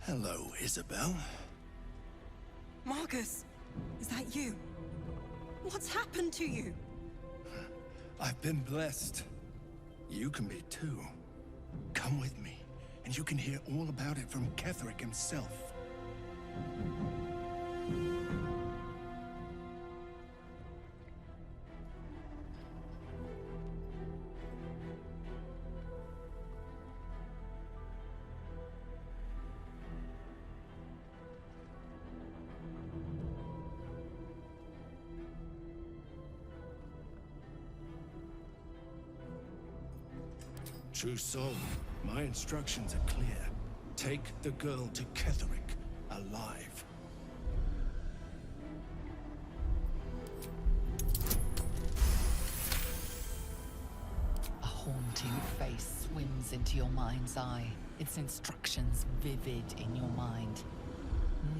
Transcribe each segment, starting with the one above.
Hello, Isabel. Marcus, is that you? What's happened to you? I've been blessed. You can be too. Come with me, and you can hear all about it from Ketherick himself. True soul, my instructions are clear. Take the girl to Ketherick, alive. A haunting face swims into your mind's eye, its instructions vivid in your mind.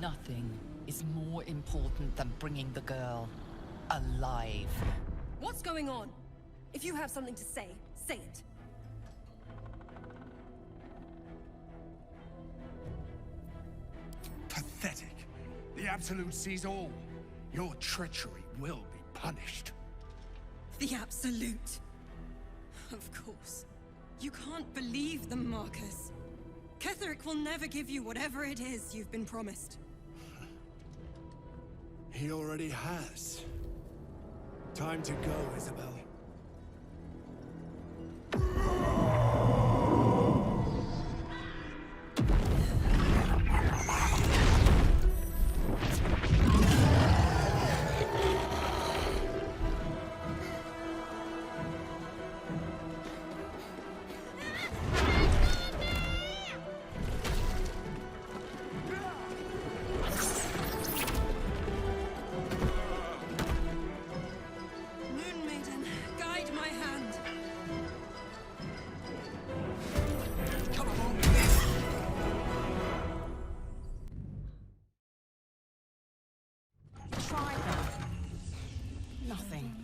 Nothing is more important than bringing the girl alive. What's going on? If you have something to say, say it. Pathetic. The Absolute sees all. Your treachery will be punished. The Absolute. Of course. You can't believe them, Marcus. Ketherick will never give you whatever it is you've been promised. He already has. Time to go, Isabel. Nothing.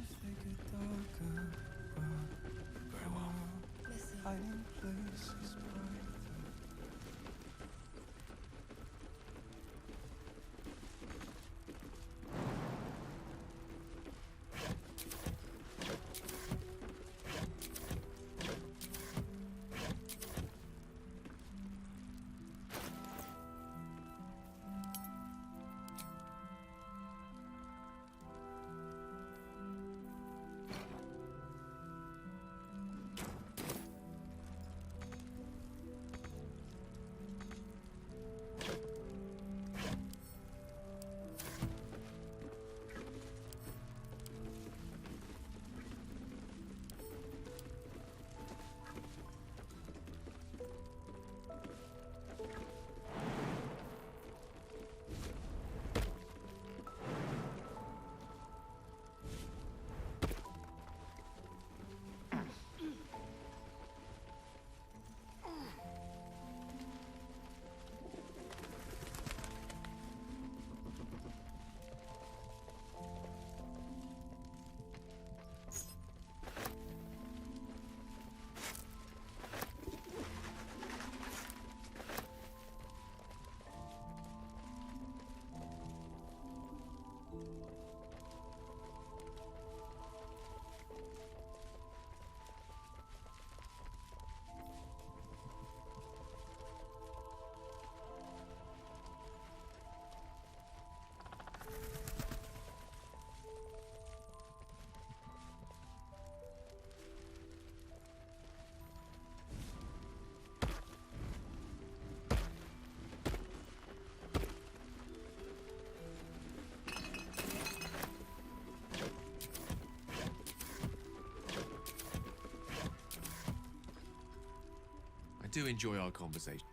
I do enjoy our conversation.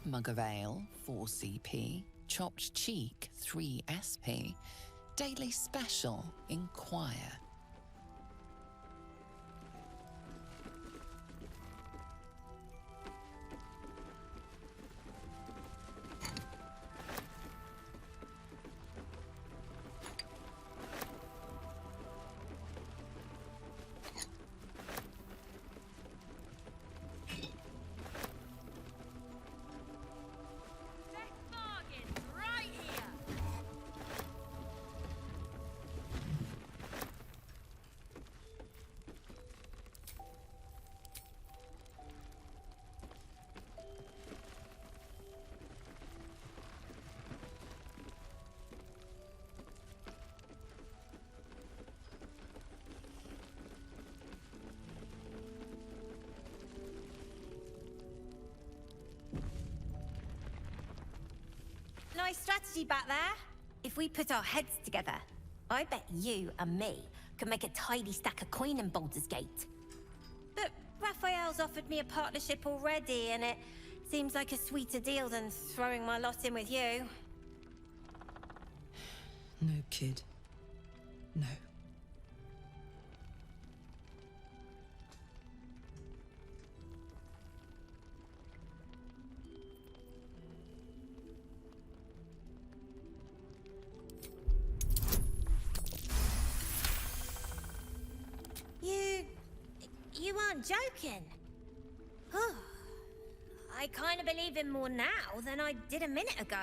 mug of ale, 4 CP, chopped cheek, 3 SP, daily special, inquire. Nice strategy back there. If we put our heads together, I bet you and me could make a tidy stack of coin in Baldur's Gate. But Raphael's offered me a partnership already, and it seems like a sweeter deal than throwing my lot in with you. No, kid. No. You aren't joking. I kind of believe him more now than I did a minute ago.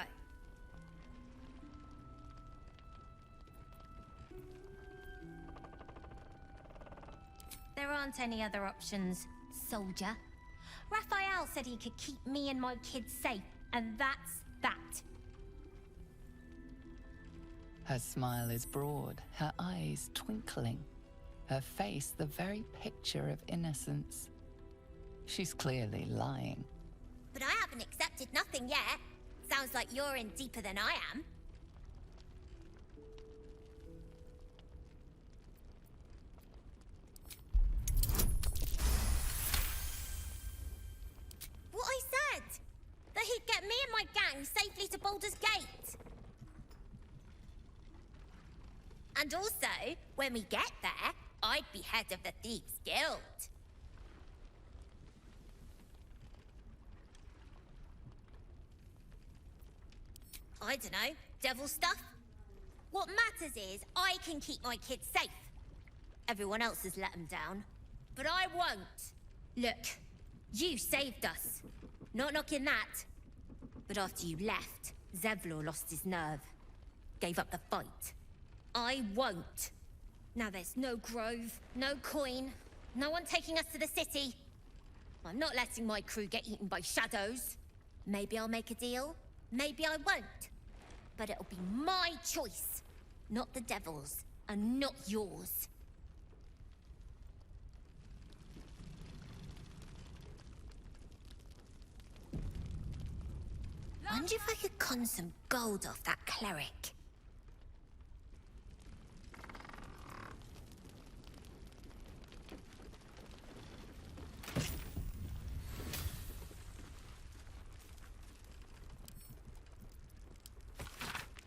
There aren't any other options, soldier. Raphael said he could keep me and my kids safe, and that's that. Her smile is broad, her eyes twinkling, her face the very picture of innocence. She's clearly lying. But I haven't accepted nothing yet. Sounds like you're in deeper than I am. What I said! That he'd get me and my gang safely to Baldur's Gate. And also, when we get there, I'd be head of the Thieves' Guild. I don't know, devil stuff? What matters is I can keep my kids safe. Everyone else has let them down, but I won't. Look, you saved us. Not knocking that. But after you left, Zevlor lost his nerve. Gave up the fight. I won't. Now there's no grove, no coin, no one taking us to the city. I'm not letting my crew get eaten by shadows. Maybe I'll make a deal, maybe I won't. But it'll be my choice, not the devil's, and not yours. Wonder if I could con some gold off that cleric.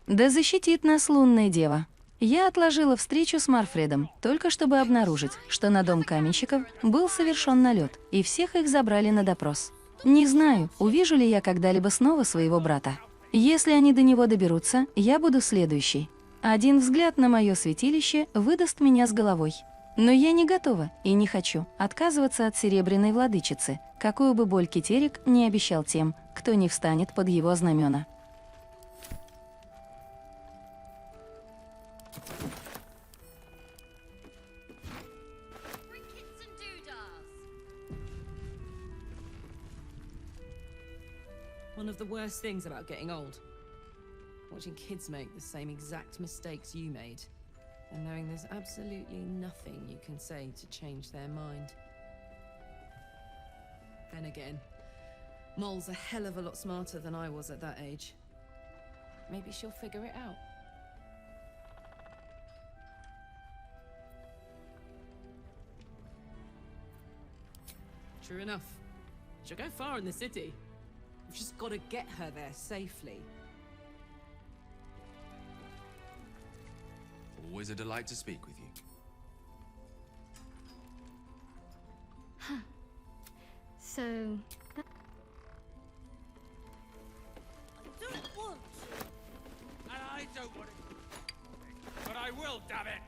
Да защитит нас лунная дева. Я отложила встречу с Марфредом, только чтобы обнаружить, что на дом каменщиков был совершен налет, и всех их забрали на допрос. Не знаю, увижу ли я когда-либо снова своего брата. Если они до него доберутся, я буду следующей. Один взгляд на мое святилище выдаст меня с головой. Но я не готова и не хочу отказываться от Серебряной Владычицы, какую бы боль Китерик не обещал тем, кто не встанет под его знамена. One of the worst things about getting old. Watching kids make the same exact mistakes you made. And knowing there's absolutely nothing you can say to change their mind. Then again, Mol's a hell of a lot smarter than I was at that age. Maybe she'll figure it out. True enough. She'll go far in the city. We've just got to get her there safely. Always a delight to speak with you. So... I don't want to. And I don't want it. But I will, damn it!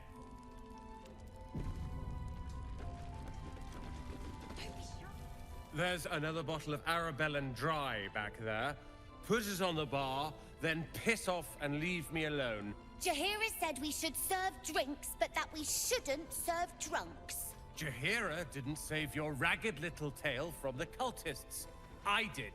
There's another bottle of Arabellan Dry back there. Put it on the bar, then piss off and leave me alone. Jahira said we should serve drinks, but that we shouldn't serve drunks. Jahira didn't save your ragged little tail from the cultists. I did.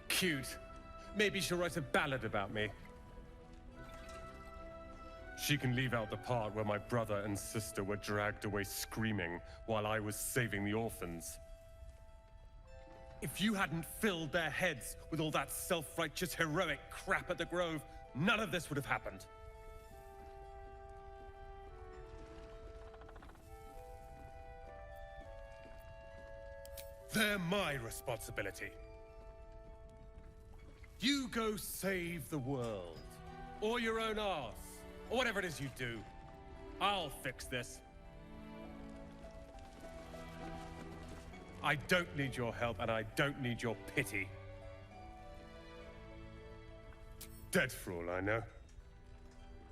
Cute. Maybe she'll write a ballad about me. She can leave out the part where my brother and sister were dragged away screaming while I was saving the orphans. If you hadn't filled their heads with all that self-righteous heroic crap at the Grove, none of this would have happened. They're my responsibility. You go save the world, or your own arse, or whatever it is you do. I'll fix this. I don't need your help, and I don't need your pity. Dead for all I know.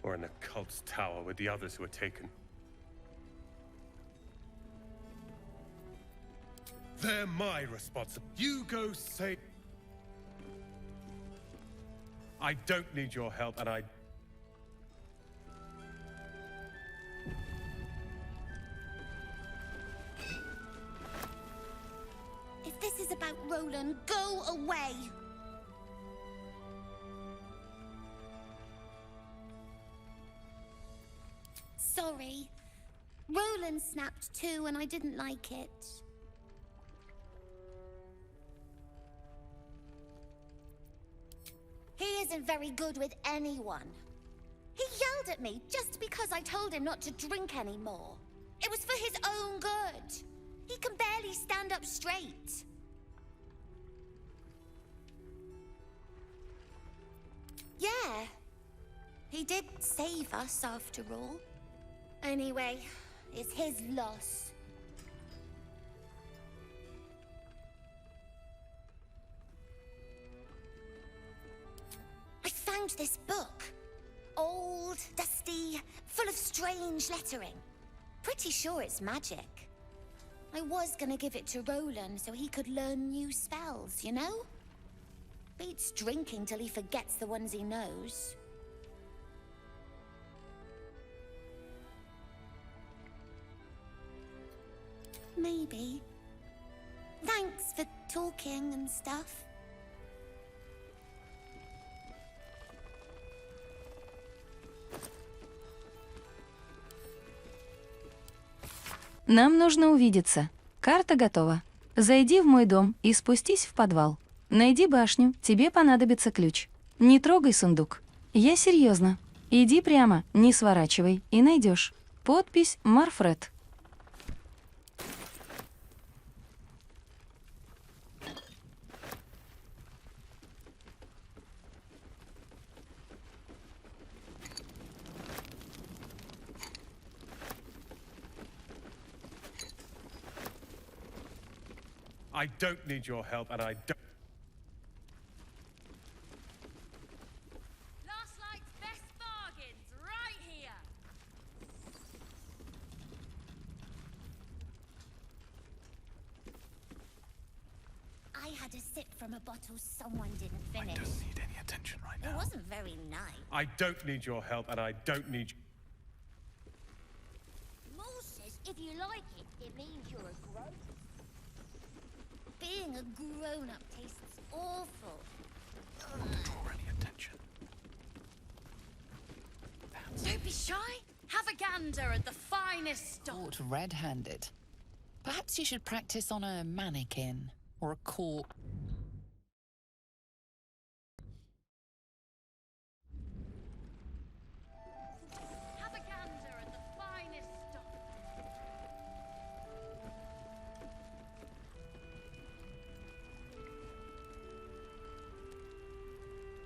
Or in the cult's tower with the others who were taken. They're my responsibility. You go save... I don't need your help, and I... If this is about Roland, go away! Sorry. Roland snapped too, and I didn't like it. He isn't very good with anyone. He yelled at me just because I told him not to drink anymore. It was for his own good. He can barely stand up straight. Yeah. He did save us after all. Anyway, it's his loss. I found this book. Old, dusty, full of strange lettering. Pretty sure it's magic. I was gonna give it to Roland so he could learn new spells, you know? Beats drinking till he forgets the ones he knows. Maybe. Thanks for talking and stuff. Нам нужно увидеться. Карта готова. Зайди в мой дом и спустись в подвал. Найди башню, тебе понадобится ключ. Не трогай сундук. Я серьезно. Иди прямо, не сворачивай, и найдешь. Подпись Марфред. I don't need your help, and I don't... Last night's best bargains, right here! I had a sip from a bottle someone didn't finish. I don't need any attention right It now. wasn't very nice. I don't need your help, and I don't need... Moore says if you like it, it means you're a grown. Being a grown-up tastes awful. Don't draw any attention. Don't be shy. Have a gander at the finest stock. Caught red-handed. Perhaps you should practice on a mannequin or a corpse.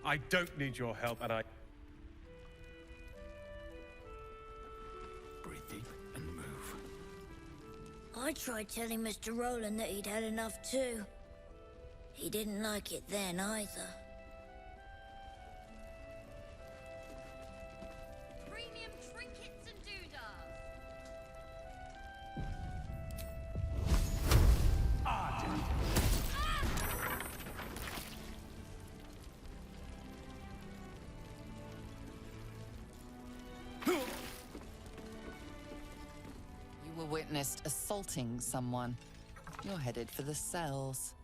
I don't need your help, and I... Breathe deep and move. I tried telling Mr. Rowland that he'd had enough too. He didn't like it then either. Premium trinkets and doodahs. You were witnessed assaulting someone. You're headed for the cells.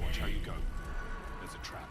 Watch how you go. There's a trap.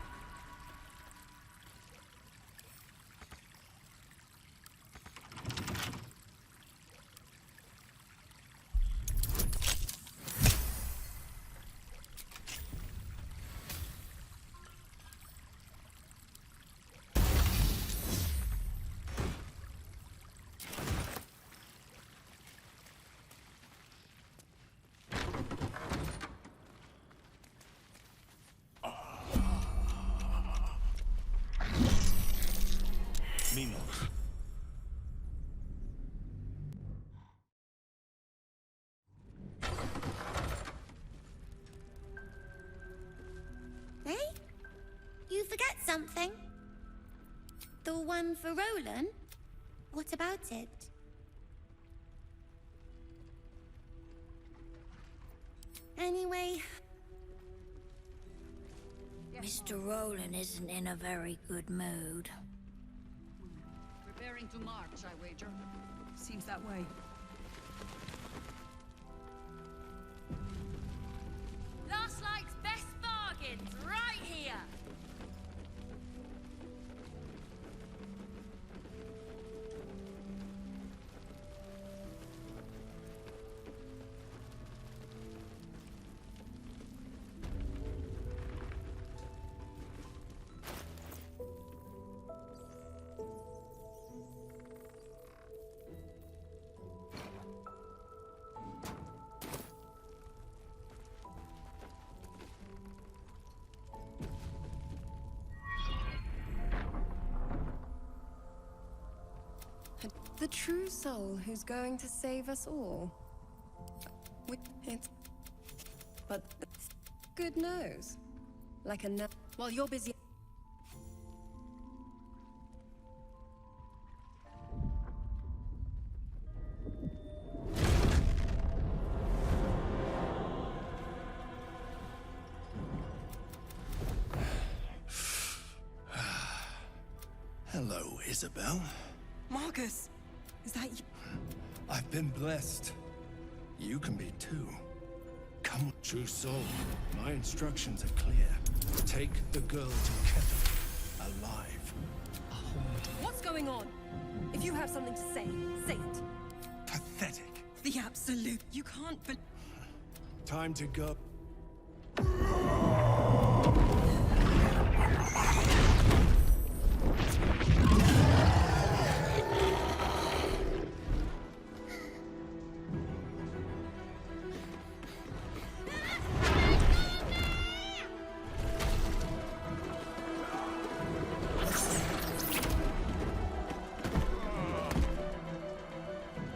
Minos. Hey? You forget something? The one for Roland? What about it? Anyway... Mr. Roland isn't in a very good mood. Preparing to march, I wager. Seems that way. Last night's best bargains, right here! The true soul who's going to save us all. But good knows. Like a while you're busy. Hello, Isabel. Marcus, is that you? I've been blessed. You can be too. Come, true soul. My instructions are clear. Take the girl to Kevin. alive. What's going on? If you have something to say it. Pathetic. The absolute. You can't be. Time to go.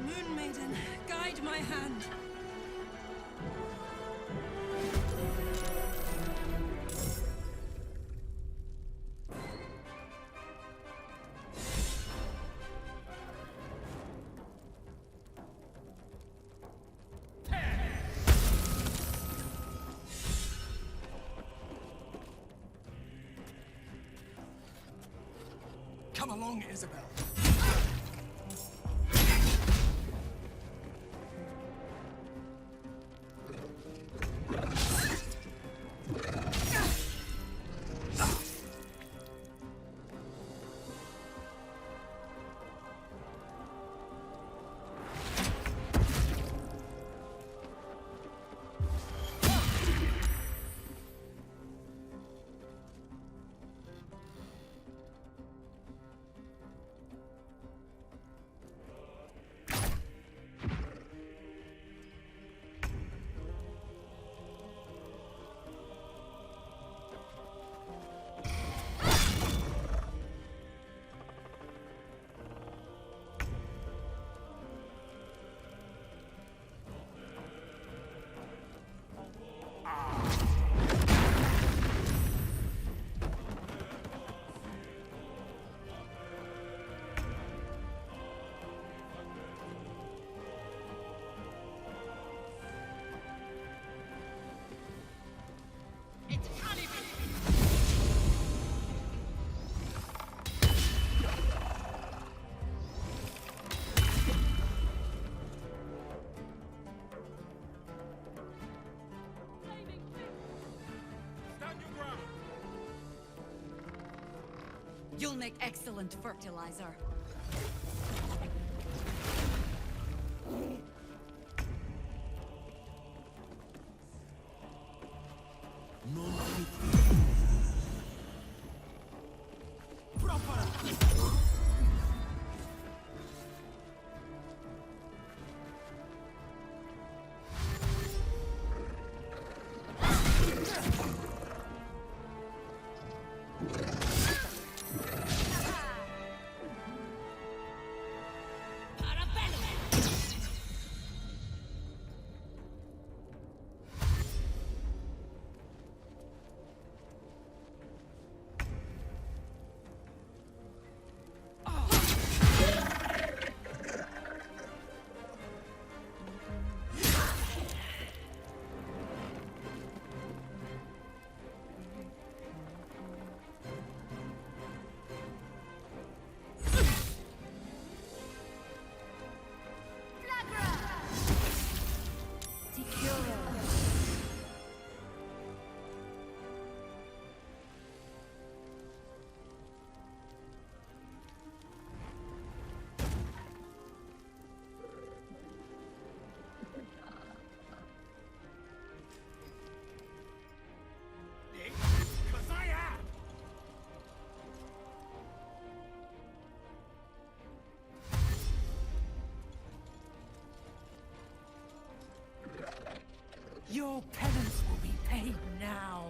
Moon Maiden, guide my hand. Come along, Isabel. You'll make excellent fertilizer. Your penance will be paid now.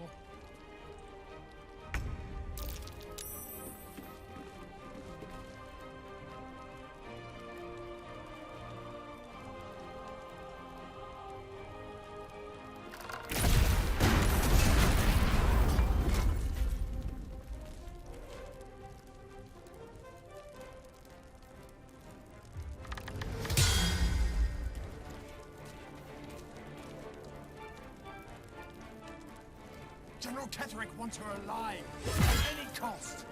General Ketterick wants her alive, at any cost.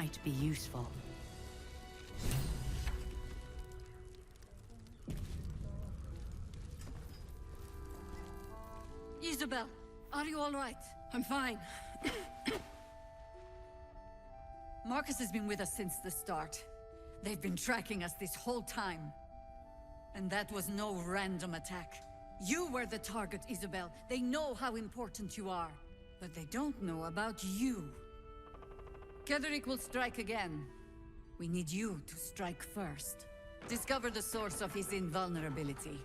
might be useful. Isabel, are you all right? I'm fine. Marcus has been with us since the start. They've been tracking us this whole time. And that was no random attack. You were the target, Isabel. They know how important you are. But they don't know about you. Ketheric will strike again. We need you to strike first. Discover the source of his invulnerability.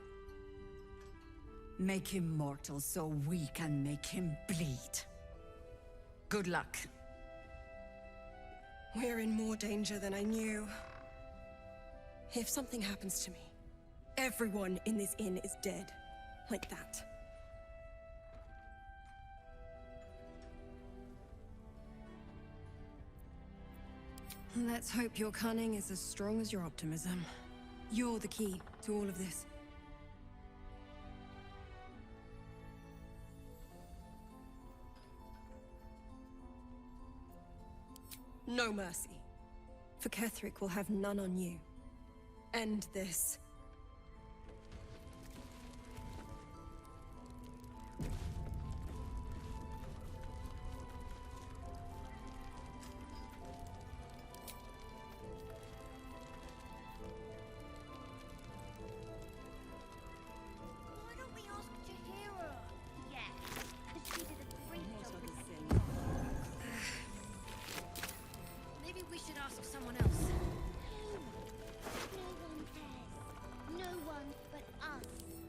Make him mortal so we can make him bleed. Good luck. We're in more danger than I knew. If something happens to me, everyone in this inn is dead. Like that. Let's hope your cunning is as strong as your optimism. You're the key to all of this. No mercy. For Ketheric will have none on you. End this.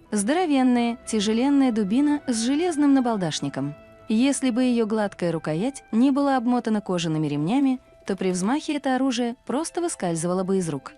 Здоровенная, тяжеленная дубина с железным набалдашником. Если бы ее гладкая рукоять не была обмотана кожаными ремнями, то при взмахе это оружие просто выскальзывало бы из рук.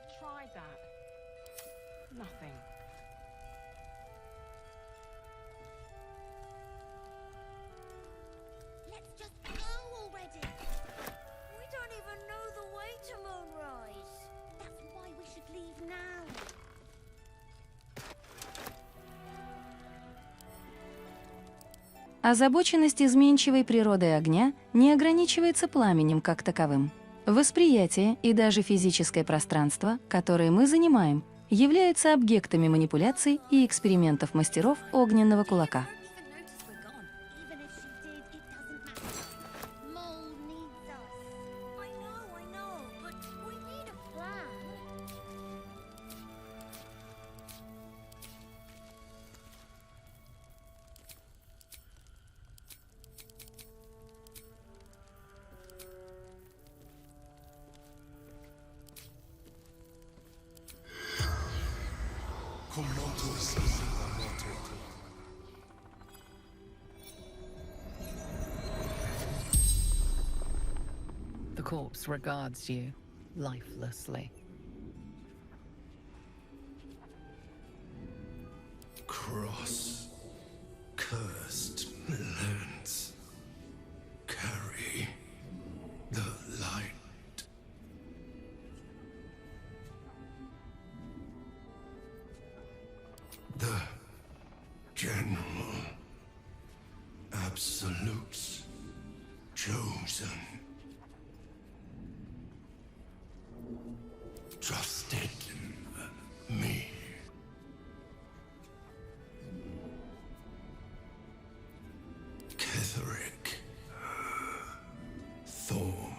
Озабоченность изменчивой природой огня не ограничивается пламенем как таковым. Восприятие и даже физическое пространство, которое мы занимаем, являются объектами манипуляций и экспериментов мастеров огненного кулака. The corpse regards you lifelessly. Cross cursed lands carry the light. The general absolutes chosen. Trusted me. Ketheric Thorn.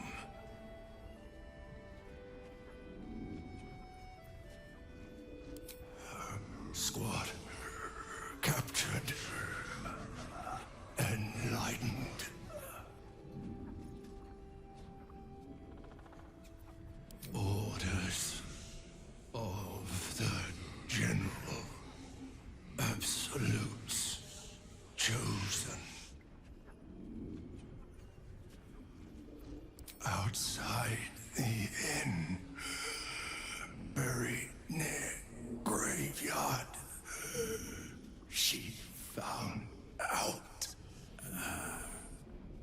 Squad captured. Enlightened. Orders of the general absolutes chosen. Outside the inn, buried near graveyard, she found out.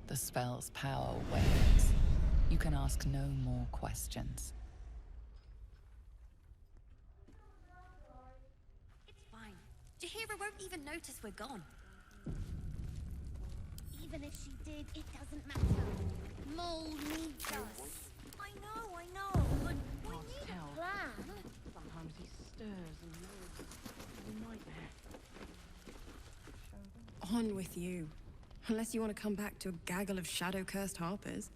The spell's power wanes. You can ask no more questions. It's fine. Jahira won't even notice we're gone. Even if she did, it doesn't matter. Mole needs us. I I know, but we need a plan. Sometimes he stirs and moves. He's a nightmare. On with you. Unless you want to come back to a gaggle of shadow-cursed harpers.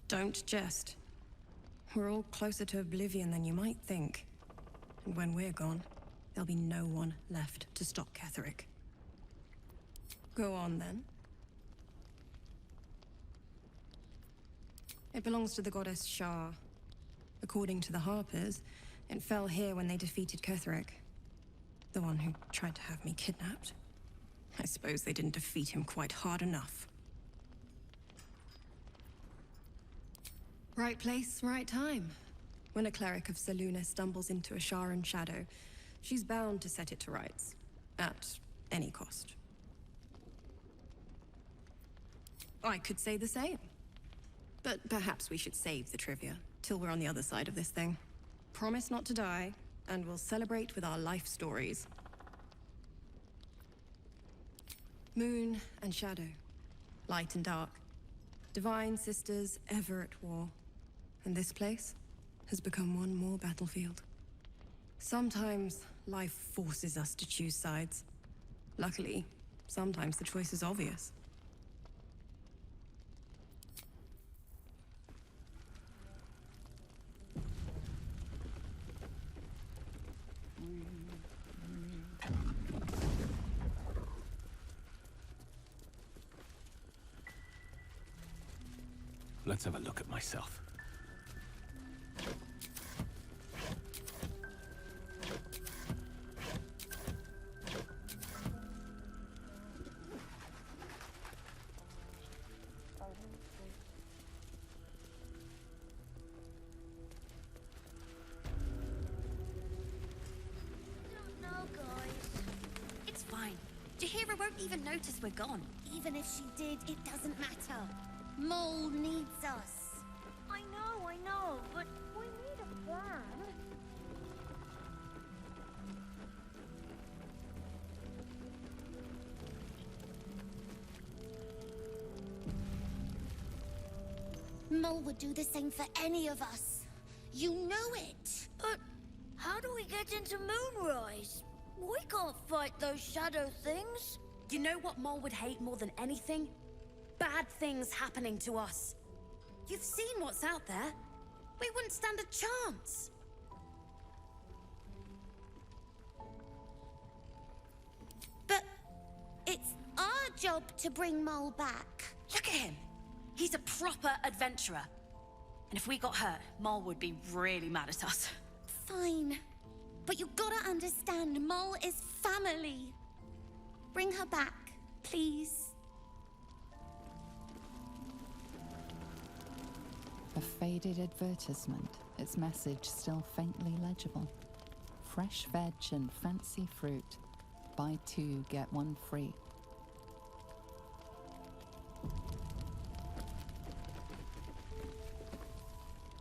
Don't jest. We're all closer to oblivion than you might think. And when we're gone, there'll be no one left to stop Ketherick. Go on, then. It belongs to the goddess Shah. According to the Harpers, it fell here when they defeated Ketherick. The one who tried to have me kidnapped. I suppose they didn't defeat him quite hard enough. Right place, right time. When a cleric of Selûne stumbles into a Sharan shadow, she's bound to set it to rights. At any cost. I could say the same. But perhaps we should save the trivia till we're on the other side of this thing. Promise not to die, and we'll celebrate with our life stories. Moon and shadow, light and dark, divine sisters ever at war. And this place has become one more battlefield. Sometimes life forces us to choose sides. Luckily, sometimes the choice is obvious. Let's have a look at myself. No, guys. It's fine. Jahira won't even notice we're gone. Even if she did, it doesn't matter. Mole needs us. I know, but we need a plan. Mole would do the same for any of us. You know it. But how do we get into Moonrise? We can't fight those shadow things. You know what Mole would hate more than anything? Bad things happening to us. You've seen what's out there. We wouldn't stand a chance. But it's our job to bring Mole back. Look at him. He's a proper adventurer. And if we got hurt, Mole would be really mad at us. Fine. But you gotta understand, Mole is family. Bring her back, please. A faded advertisement, its message still faintly legible. Fresh veg and fancy fruit. Buy 2, get 1 free.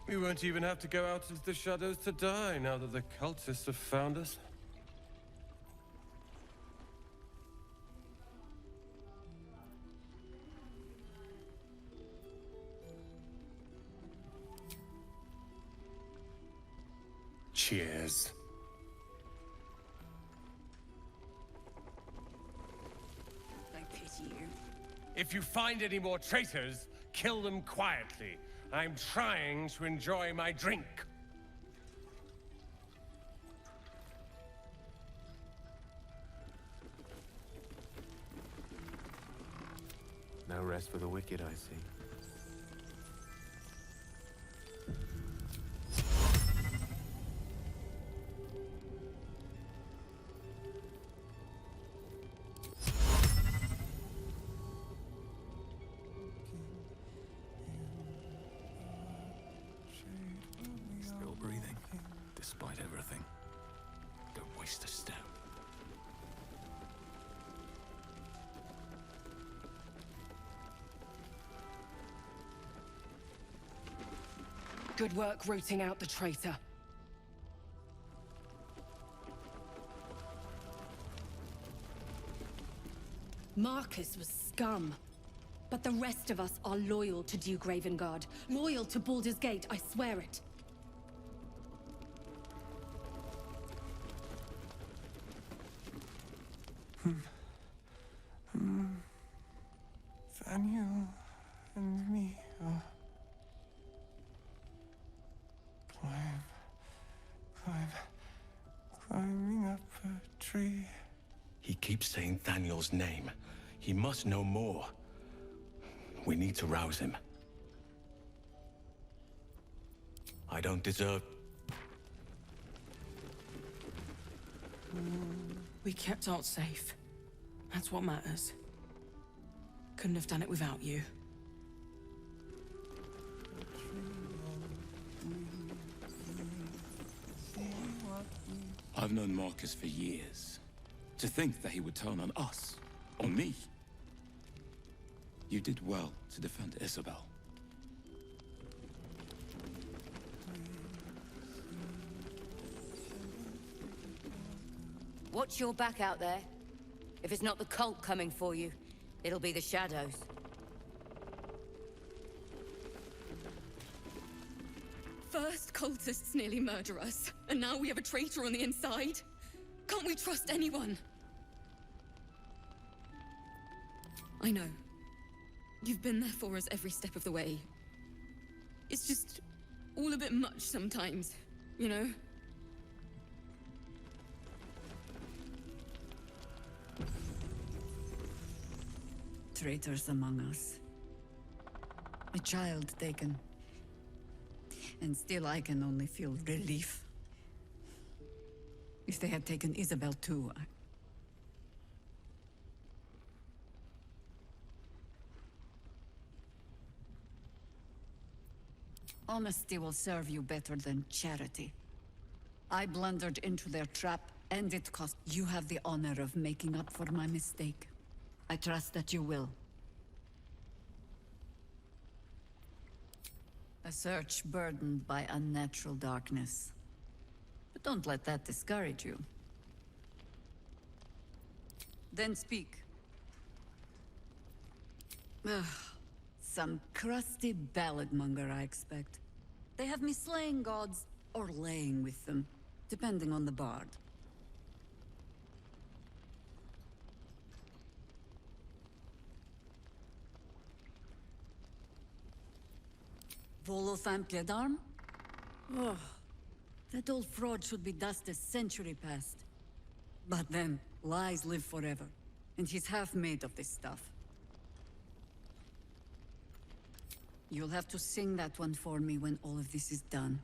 We won't even have to go out into the shadows to die now that the cultists have found us. Cheers. I pity you. If you find any more traitors, kill them quietly. I'm trying to enjoy my drink. No rest for the wicked, I see. Still breathing, despite everything. Don't waste a step. Good work rooting out the traitor. Marcus was scum. But the rest of us are loyal to Duke Ravengard, loyal to Baldur's Gate, I swear it. Daniel and me are climbing up a tree. He keeps saying Daniel's name. He must know more. We need to rouse him. I don't deserve... We kept Alt safe. That's what matters. Couldn't have done it without you. I've known Marcus for years. To think that he would turn on us, on me. You did well to defend Isabel. Watch your back out there. If it's not the cult coming for you, it'll be the shadows. First cultists nearly murder us, and now we have a traitor on the inside. Can't we trust anyone? I know. You've been there for us every step of the way. It's just all a bit much sometimes, you know? Traitors among us. A child taken. And still I can only feel relief. If they had taken Isabel too, Honesty will serve you better than charity. I blundered into their trap, and it cost. You have the honor of making up for my mistake. I trust that you will. A search burdened by unnatural darkness. But don't let that discourage you. Then speak. Ugh. Some crusty ballad monger, I expect. They have me slaying gods or laying with them, depending on the bard. Volothan Piedarm? Oh, that old fraud should be dust a century past. But then, lies live forever, and he's half made of this stuff. You'll have to sing that one for me when all of this is done.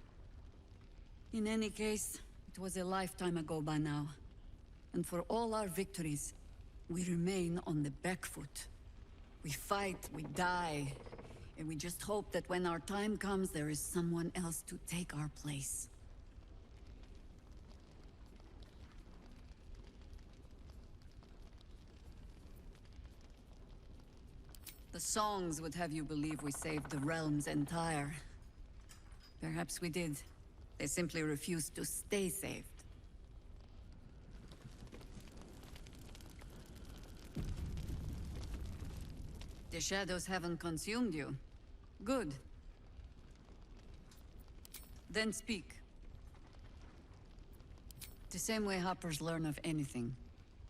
In any case, it was a lifetime ago by now. And for all our victories, we remain on the back foot. We fight, we die, and we just hope that when our time comes, there is someone else to take our place. The songs would have you believe we saved the realm's entire. Perhaps we did. They simply refused to stay saved. The shadows haven't consumed you. Good. Then speak. The same way hoppers learn of anything.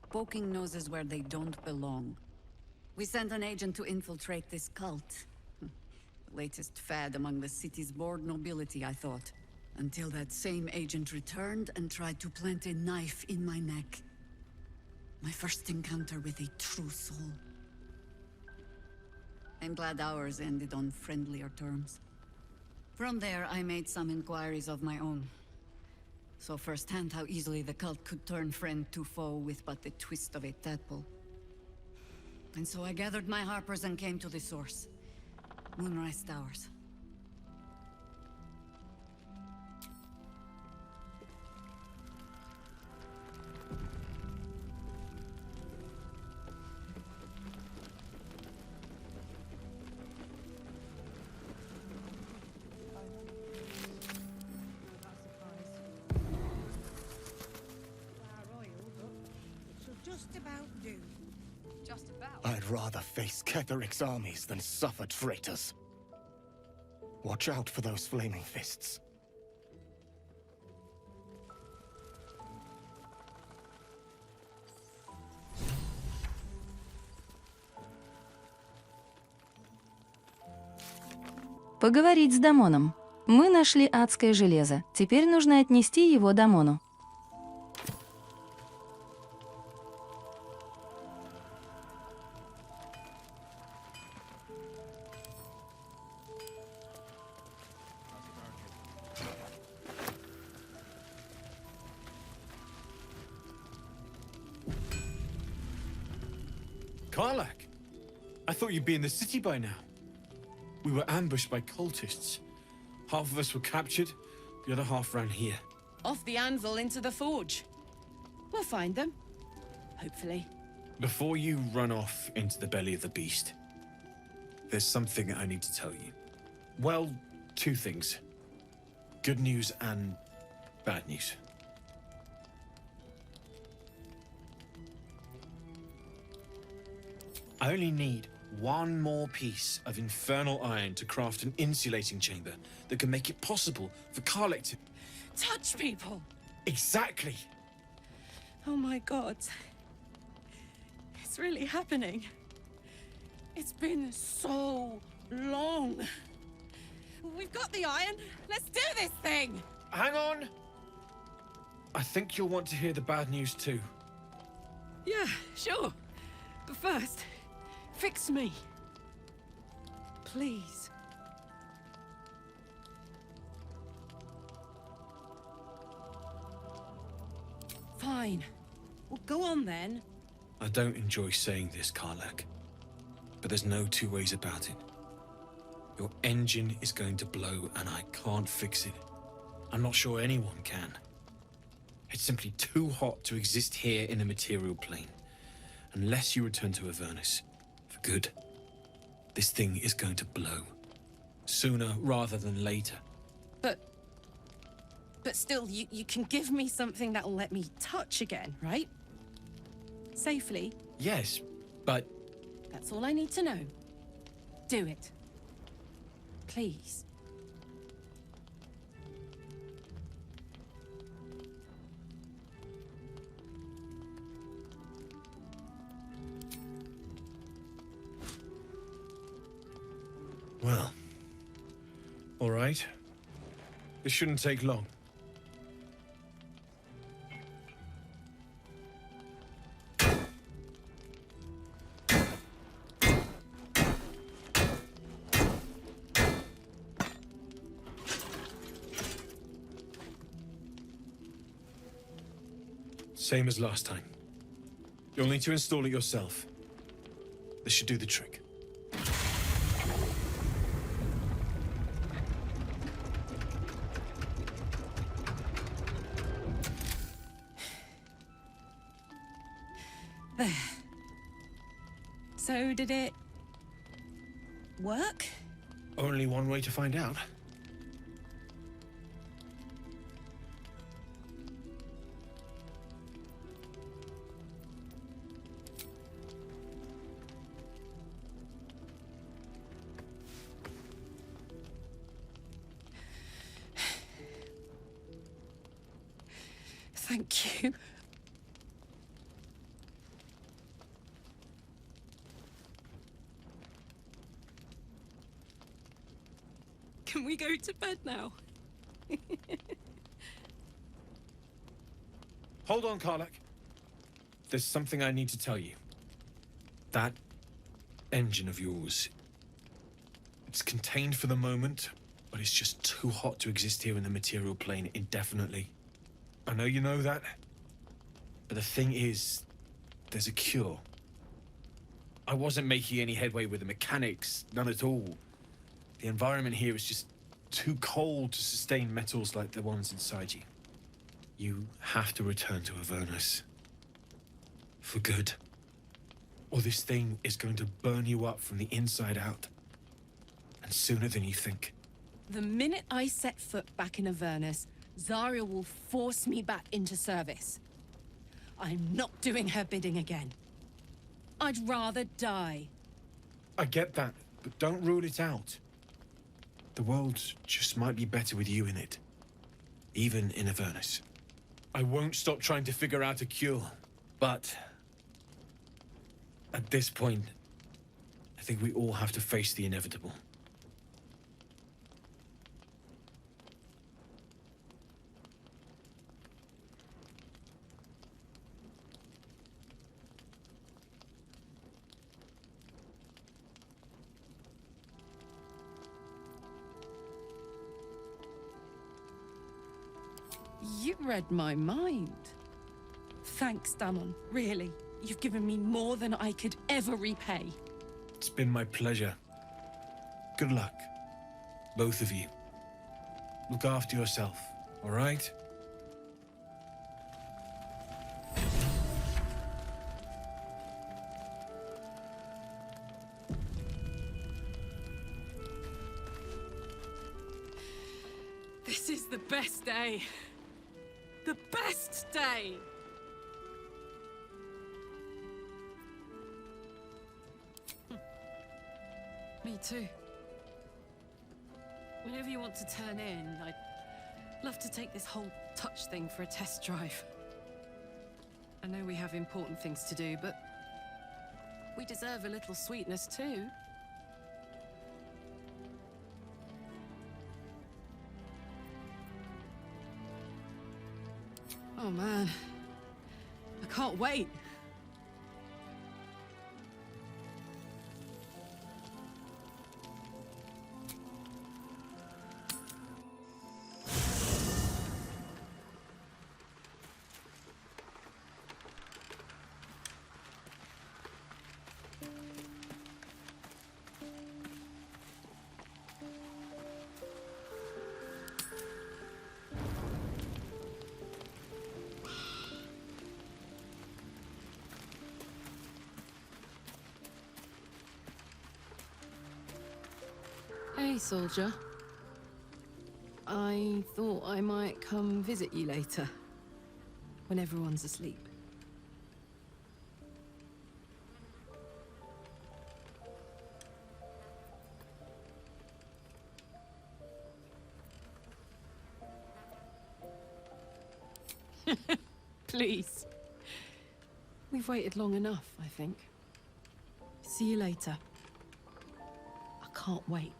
Poking noses where they don't belong. We sent an agent to infiltrate this cult. The latest fad among the city's bored nobility, I thought. Until that same agent returned and tried to plant a knife in my neck. My first encounter with a true soul. I'm glad ours ended on friendlier terms. From there, I made some inquiries of my own. Saw firsthand how easily the cult could turn friend to foe with but the twist of a tadpole. And so I gathered my harpers and came to the source. Moonrise Towers. Just about do. I'd I'd rather face Ketheric's armies than suffer traitors. Watch out for those flaming fists. Поговорить с Дамоном. Мы нашли адское железо. Теперь нужно отнести его Дамону. Karlak! I thought you'd be in the city by now. We were ambushed by cultists. Half of us were captured, the other half ran here. Off the anvil into the forge. We'll find them. Hopefully. Before you run off into the belly of the beast, there's something I need to tell you. Well, two things. Good news and bad news. I only need one more piece of infernal iron to craft an insulating chamber that can make it possible for Karlak to... Touch people! Exactly! Oh my god. It's really happening. It's been so long. We've got the iron. Let's do this thing! Hang on! I think you'll want to hear the bad news too. Yeah, sure. But first, fix me. Please. Fine. Well, go on then. I don't enjoy saying this, Karlak, but there's no two ways about it. Your engine is going to blow and I can't fix it. I'm not sure anyone can. It's simply too hot to exist here in the material plane. Unless you return to Avernus for good, this thing is going to blow. Sooner rather than later. But still, you can give me something that'll let me touch again, right? Safely. Yes, but... That's all I need to know. Do it. Please. Well, all right. This shouldn't take long. Same as last time. You'll need to install it yourself. This should do the trick. There. So did it work? Only one way to find out. Thank you. Can we go to bed now? Hold on, Karlak. There's something I need to tell you. That engine of yours, it's contained for the moment, but it's just too hot to exist here in the material plane indefinitely. I know you know that, but the thing is, there's a cure. I wasn't making any headway with the mechanics, none at all. The environment here is just too cold to sustain metals like the ones inside you. You have to return to Avernus. For good. Or this thing is going to burn you up from the inside out. And sooner than you think. The minute I set foot back in Avernus, Zarya will force me back into service. I'm not doing her bidding again. I'd rather die. I get that, but don't rule it out. The world just might be better with you in it. Even in Avernus. I won't stop trying to figure out a cure, but... at this point, I think we all have to face the inevitable. You read my mind. Thanks, Damon. Really. You've given me more than I could ever repay. It's been my pleasure. Good luck. Both of you. Look after yourself, all right? This is the best day. The best day! Me too. Whenever you want to turn in, I'd love to take this whole touch thing for a test drive. I know we have important things to do, but we deserve a little sweetness too. Oh man, I can't wait. Hey, soldier. I thought I might come visit you later, when everyone's asleep. Please. We've waited long enough, I think. See you later. I can't wait.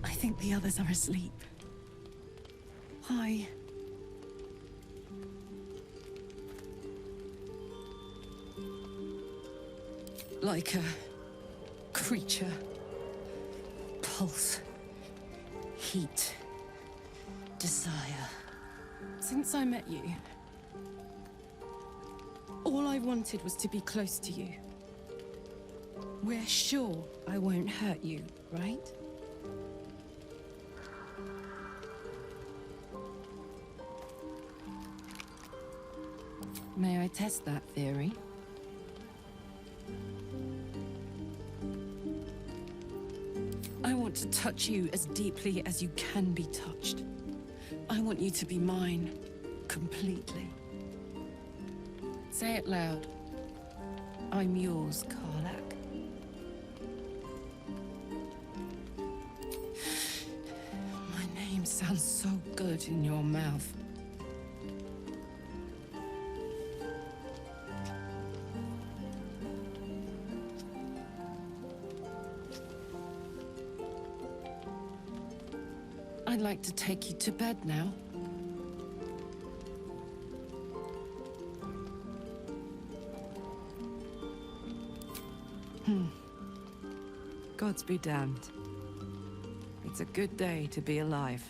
I think the others are asleep. Hi. Like a creature. Pulse. Heat. Desire. Since I met you, all I wanted was to be close to you. We're sure I won't hurt you, right? May I test that theory? I want to touch you as deeply as you can be touched. I want you to be mine, completely. Say it loud. I'm yours, Karlak. My name sounds so good in your mouth. I'd like to take you to bed now. Gods be damned. It's a good day to be alive.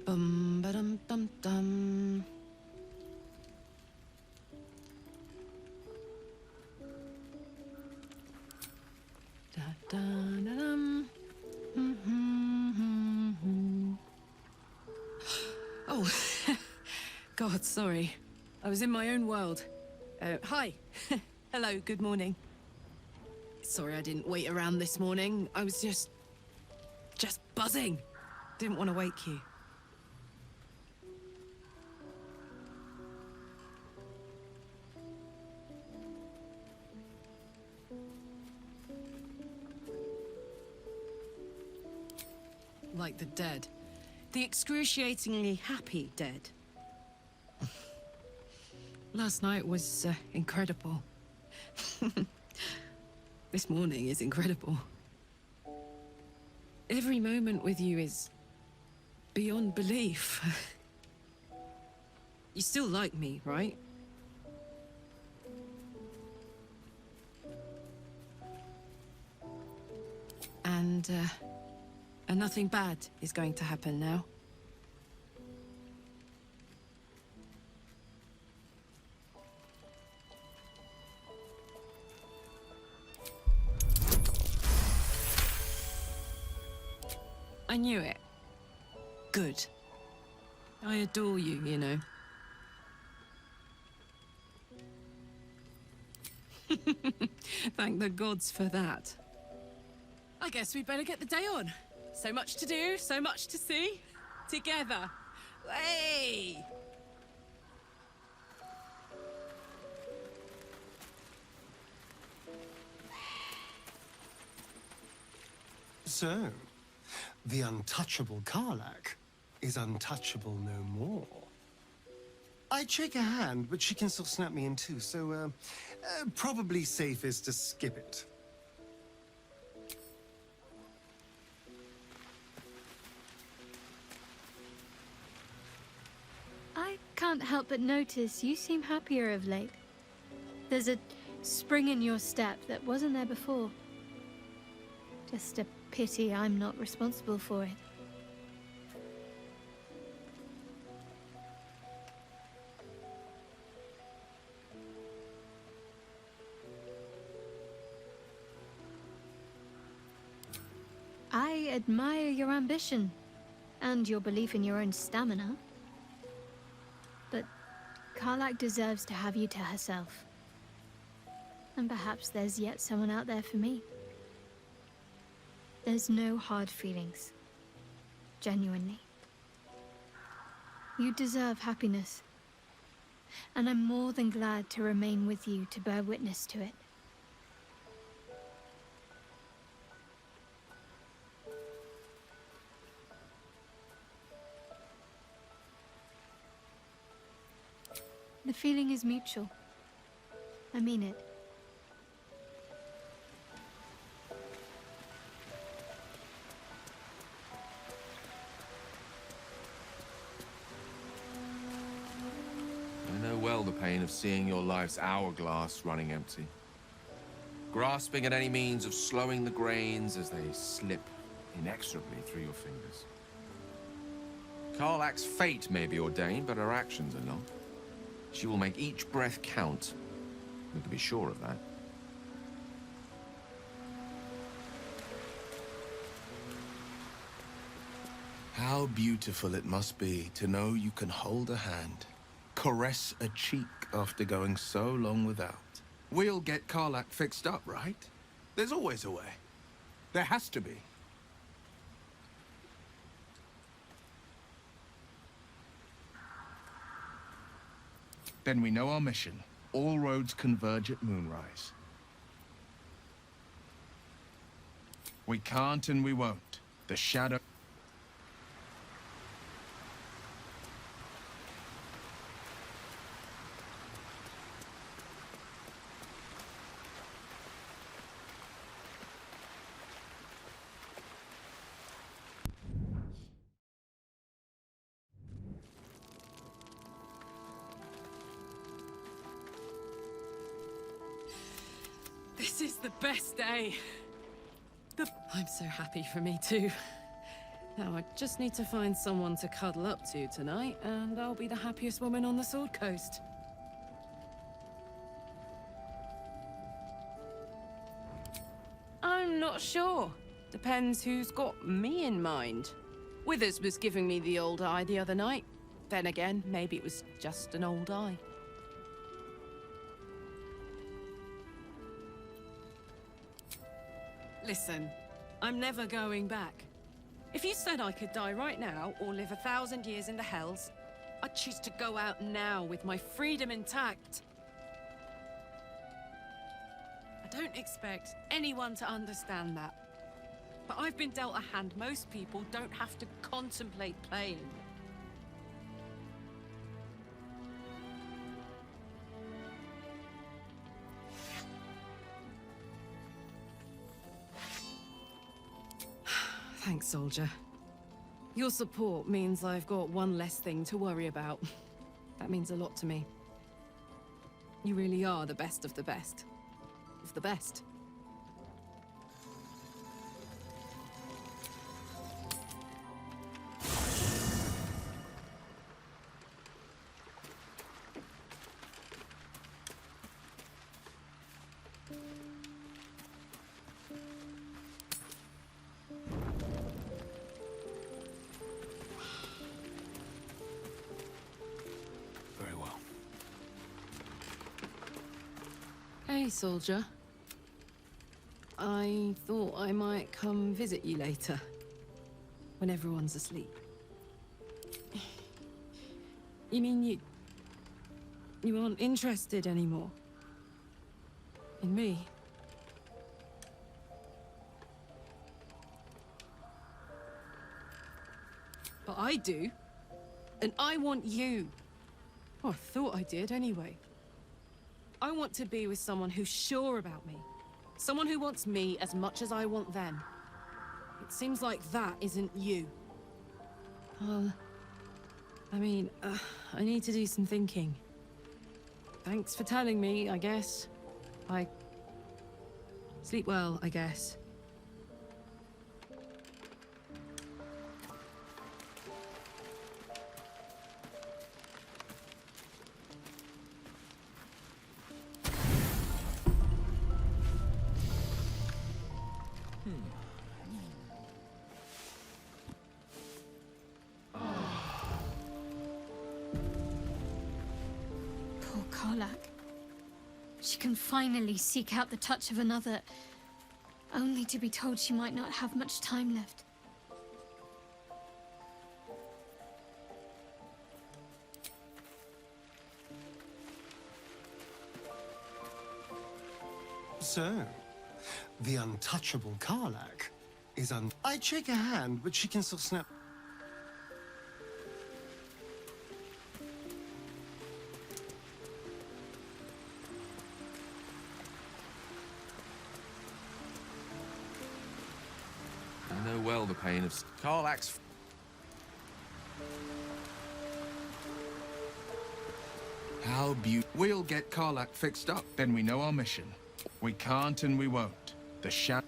Bum ba dum dum dum. Da da da dum. Oh, God, sorry. I was in my own world. Hi. Hello, good morning. Sorry I didn't wait around this morning. I was just buzzing. Didn't want to wake you. Like the dead. The excruciatingly happy dead. Last night was incredible. This morning is incredible. Every moment with you is beyond belief. You still like me, right? And nothing bad is going to happen now. I knew it. Good. I adore you, you know. Thank the gods for that. I guess we'd better get the day on. So much to do, so much to see. Together. Hey! So, the untouchable Karlak is untouchable no more. I'd shake her hand, but she can still snap me in two, so, probably safest to skip it. I can't help but notice you seem happier of late. There's a spring in your step that wasn't there before. Just a pity I'm not responsible for it. I admire your ambition and your belief in your own stamina. But Karlak deserves to have you to herself. And perhaps there's yet someone out there for me. There's no hard feelings. Genuinely. You deserve happiness. And I'm more than glad to remain with you to bear witness to it. The feeling is mutual. I mean it. I know well the pain of seeing your life's hourglass running empty. Grasping at any means of slowing the grains as they slip inexorably through your fingers. Karlak's fate may be ordained, but her actions are not. She will make each breath count. We can be sure of that. How beautiful it must be to know you can hold a hand, caress a cheek after going so long without. We'll get Karlak fixed up, right? There's always a way. There has to be. Then we know our mission. All roads converge at moonrise. We can't and we won't. The shadow... the best day. I'm so happy for me too. Now I just need to find someone to cuddle up to tonight, and I'll be the happiest woman on the Sword Coast. I'm not sure. Depends who's got me in mind. Withers was giving me the old eye the other night. Then again, maybe it was just an old eye. Listen, I'm never going back. If you said I could die right now, or live 1,000 years in the Hells, I'd choose to go out now with my freedom intact. I don't expect anyone to understand that. But I've been dealt a hand most people don't have to contemplate playing. Thanks, soldier. Your support means I've got one less thing to worry about. That means a lot to me. You really are the best of the best. Of the best. Hey, soldier. I thought I might come visit you later, when everyone's asleep. You mean you aren't interested anymore? In me? But I do. And I want you. Oh, I thought I did anyway. I want to be with someone who's sure about me. Someone who wants me as much as I want them. It seems like that isn't you. Well, I mean, I need to do some thinking. Thanks for telling me, I guess. Sleep well, I guess. She can finally seek out the touch of another, only to be told she might not have much time left. So, the untouchable Karlach is I'd shake her hand, but she can still snap. I know well the pain of Karlach's. How beautiful. We'll get Karlach fixed up, then we know our mission. We can't and we won't. The shadow.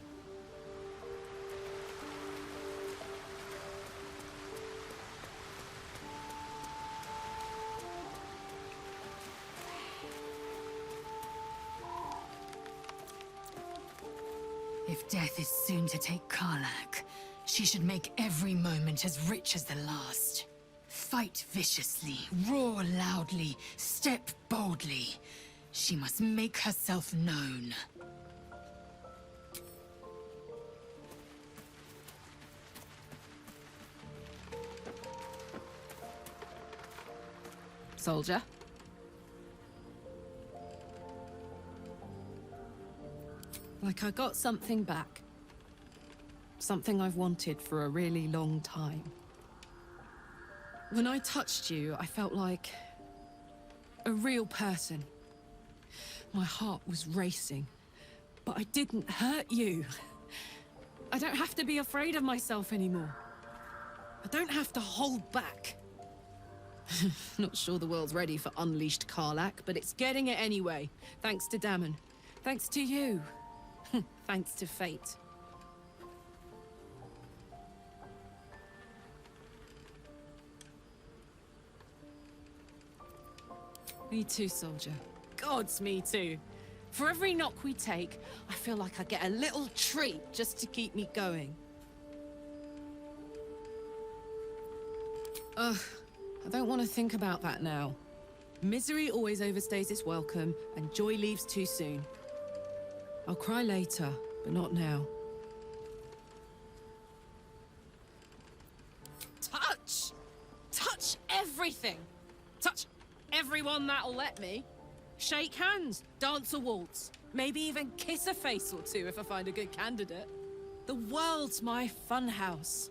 If death is soon to take Karlach, she should make every moment as rich as the last. Fight viciously, roar loudly, step boldly. She must make herself known. Soldier? Like I got something back. Something I've wanted for a really long time. When I touched you, I felt like a real person. My heart was racing, but I didn't hurt you. I don't have to be afraid of myself anymore. I don't have to hold back. Not sure the world's ready for unleashed Karlach, but it's getting it anyway. Thanks to Dammon. Thanks to you. Thanks to fate. Me too, soldier. Gods, me too. For every knock we take, I feel like I get a little treat just to keep me going. Ugh, I don't want to think about that now. Misery always overstays its welcome, and joy leaves too soon. I'll cry later, but not now. Touch! Touch everything! Touch everyone that'll let me. Shake hands, dance a waltz, maybe even kiss a face or two if I find a good candidate. The world's my funhouse.